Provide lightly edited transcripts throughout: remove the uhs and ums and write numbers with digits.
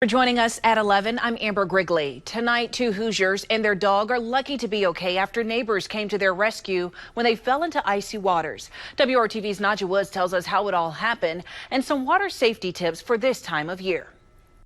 For joining us at 11, I'm Amber Grigley. Tonight, two Hoosiers and their dog are lucky to be okay after neighbors came to their rescue when they fell into icy waters. WRTV's Nadja Woods tells us how it all happened and some water safety tips for this time of year.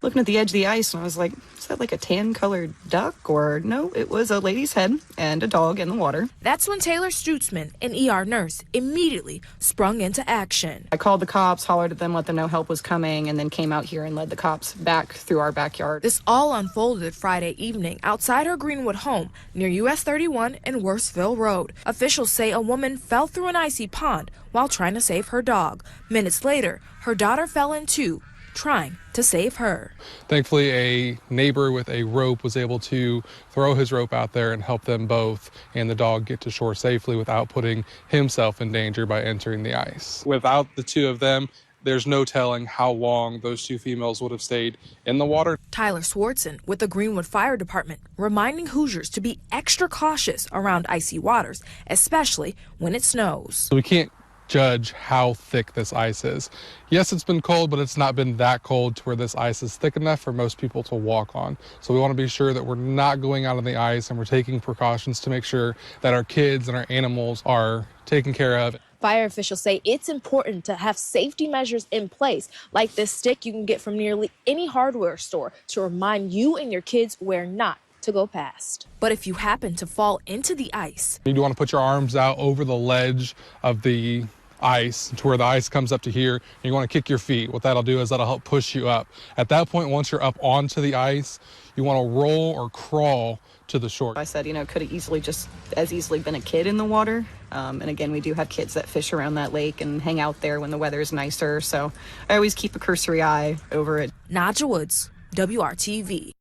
Looking at the edge of the ice, and I was like, is that like a tan-colored duck? Or no, it was a lady's head and a dog in the water. That's when Taylor Stutzman, an ER nurse, immediately sprung into action. I called the cops, hollered at them, let them know help was coming, and then came out here and led the cops back through our backyard. This all unfolded Friday evening outside her Greenwood home near US 31 and Worsville Road. Officials say a woman fell through an icy pond while trying to save her dog. Minutes later, her daughter fell in too, trying to save her. Thankfully, a neighbor with a rope was able to throw his rope out there and help them both and the dog get to shore safely without putting himself in danger by entering the ice. Without the two of them, there's no telling how long those two females would have stayed in the water. Tyler Swartzen with the Greenwood Fire Department reminding Hoosiers to be extra cautious around icy waters, especially when it snows. So we can't judge how thick this ice is. Yes, it's been cold, but it's not been that cold to where this ice is thick enough for most people to walk on. So we want to be sure that we're not going out on the ice and we're taking precautions to make sure that our kids and our animals are taken care of. Fire officials say it's important to have safety measures in place, like this stick you can get from nearly any hardware store to remind you and your kids where not to go past. But if you happen to fall into the ice, you want to put your arms out over the ledge of the ice to where the ice comes up to here, and you want to kick your feet. What that'll do is that'll help push you up. At that point, once you're up onto the ice, you want to roll or crawl to the shore. I said, could have just as easily been a kid in the water. And again, we do have kids that fish around that lake and hang out there when the weather is nicer. So I always keep a cursory eye over it. Nadja Woods, WRTV.